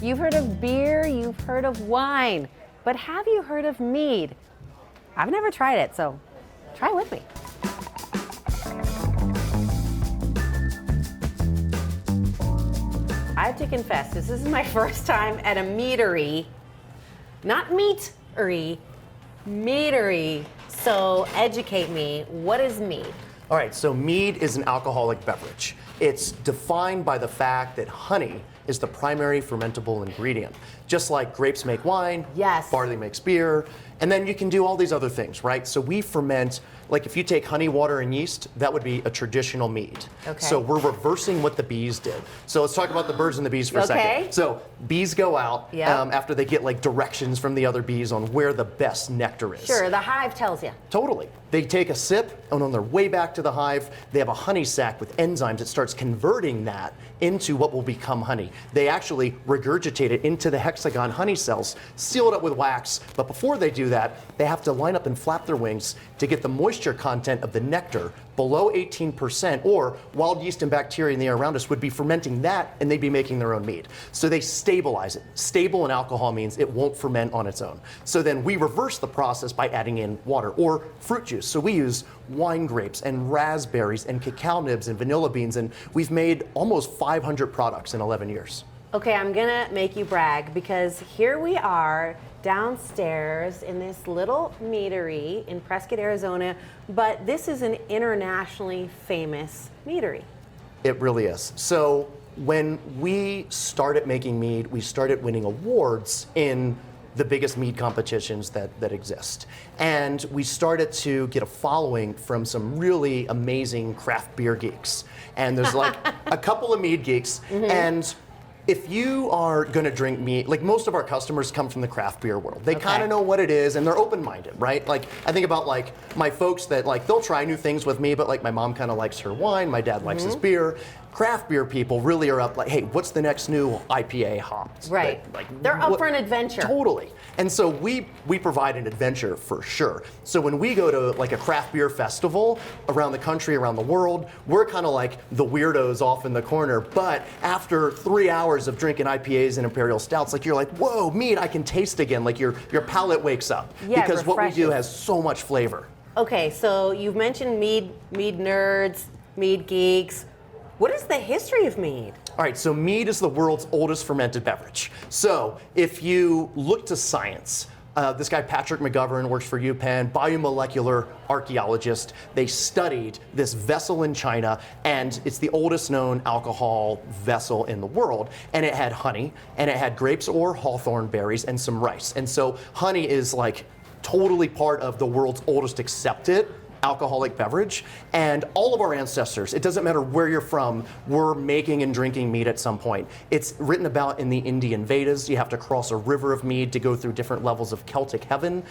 You've heard of beer, you've heard of wine, but have you heard of mead? I've never tried it, so try with me. I have to confess, this is my first time at a meadery, not meatery, meadery. So educate me, what is mead? All right, so mead is an alcoholic beverage. It's defined by the fact that honey is the primary fermentable ingredient. Just like grapes make wine, yes, barley makes beer, and then you can do all these other things, right? So we ferment, like if you take honey, water, and yeast, that would be a traditional mead. Okay. So we're reversing what the bees did. So let's talk about the birds and the bees for a second. So bees go out after they get like directions from the other bees on where the best nectar is. Sure, the hive tells you. Totally. They take a sip, and on their way back to the hive, they have a honey sac with enzymes that starts converting that into what will become honey. They actually regurgitate it into the hexagon honey cells, seal it up with wax, but before they do that, they have to line up and flap their wings to get the moisture content of the nectar below 18%, or wild yeast and bacteria in the air around us would be fermenting that, and they'd be making their own mead. So they stabilize it. Stable in alcohol means it won't ferment on its own. So then we reverse the process by adding in water or fruit juice. So we use wine grapes and raspberries and cacao nibs and vanilla beans, and we've made almost 500 products in 11 years. Okay, I'm gonna make you brag because here we are downstairs in this little meadery in Prescott, Arizona, but this is an internationally famous meadery. It really is. So when we started making mead, we started winning awards in the biggest mead competitions that exist. And we started to get a following from some really amazing craft beer geeks. And there's like a couple of mead geeks, and if you are gonna drink mead, like most of our customers come from the craft beer world. They kind of know what it is and they're open-minded, right? Like I think about like my folks that like, they'll try new things with me, but like my mom kind of likes her wine, my dad likes his beer. Craft beer people really are up like, hey, what's the next new IPA hop? Right, like they're up for an adventure. Totally. And so we provide an adventure for sure. So when we go to like a craft beer festival around the country, around the world, we're kind of like the weirdos off in the corner. But after 3 hours of drinking IPAs and imperial stouts, like you're like, whoa, mead, I can taste again. Like your palate wakes up because what we do has so much flavor. Okay, so you've mentioned mead nerds, mead geeks. What is the history of mead? All right, so mead is the world's oldest fermented beverage. So if you look to science, this guy Patrick McGovern works for UPenn, biomolecular archaeologist. They studied this vessel in China, and it's the oldest known alcohol vessel in the world. And it had honey, and it had grapes or hawthorn berries, and some rice. And so honey is like totally part of the world's oldest accepted alcoholic beverage, and all of our ancestors, it doesn't matter where you're from, were making and drinking mead at some point. It's written about in the Indian Vedas. You have to cross a river of mead to go through different levels of Celtic heaven.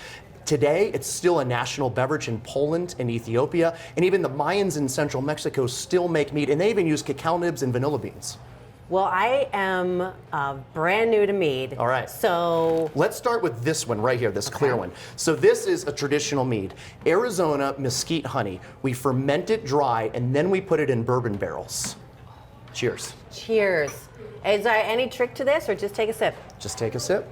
Today, it's still a national beverage in Poland and Ethiopia, and even the Mayans in central Mexico still make mead, and they even use cacao nibs and vanilla beans. Well, I am brand new to mead. All right. So let's start with this one right here, this clear one. So this is a traditional mead. Arizona mesquite honey. We ferment it dry and then we put it in bourbon barrels. Cheers. Cheers. Is there any trick to this or just take a sip? Just take a sip.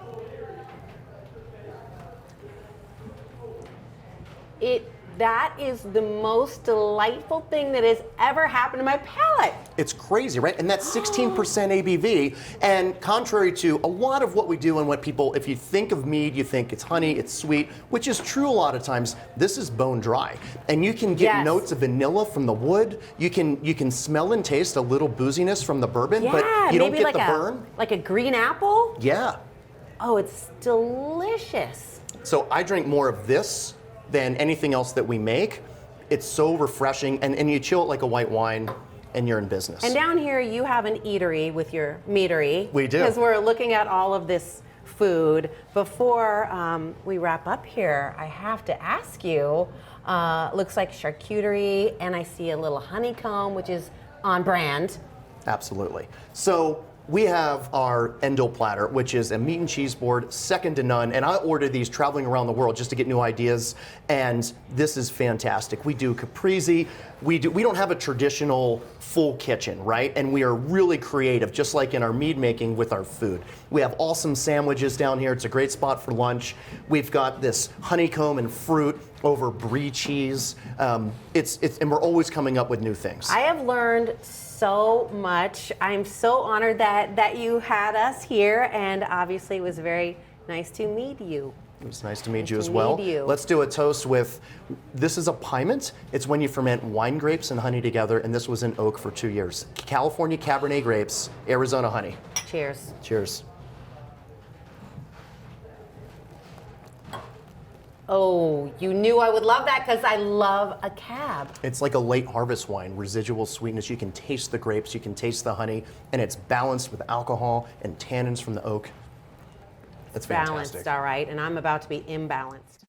That is the most delightful thing that has ever happened to my palate. It's crazy, right? And that's 16% ABV. And contrary to a lot of what we do and what people, if you think of mead, you think it's honey, it's sweet, which is true a lot of times. This is bone dry. And you can get notes of vanilla from the wood. You can smell and taste a little booziness from the bourbon, but you don't get like the burn. Like a green apple? Yeah. Oh, it's delicious. So I drink more of this than anything else that we make. It's so refreshing, and you chill it like a white wine, and you're in business. And down here you have an eatery with your meadery. We do. Because we're looking at all of this food. Before we wrap up here, I have to ask you, looks like charcuterie, and I see a little honeycomb, which is on brand. Absolutely. So we have our endo platter, which is a meat and cheese board, second to none. And I order these traveling around the world just to get new ideas. And this is fantastic. We do caprese. We don't have a traditional full kitchen, right? And we are really creative, just like in our mead making with our food. We have awesome sandwiches down here. It's a great spot for lunch. We've got this honeycomb and fruit over brie cheese. And we're always coming up with new things. I have learned so much. I'm so honored that you had us here, and obviously it was very nice to meet you. It was nice to meet you as well. Meet you. Let's do a toast with, this is a piment. It's when you ferment wine grapes and honey together, and this was in oak for 2 years. California Cabernet grapes, Arizona honey. Cheers. Cheers. Oh, you knew I would love that because I love a cab. It's like a late harvest wine, residual sweetness. You can taste the grapes, you can taste the honey, and it's balanced with alcohol and tannins from the oak. It's fantastic. Balanced, all right, and I'm about to be imbalanced.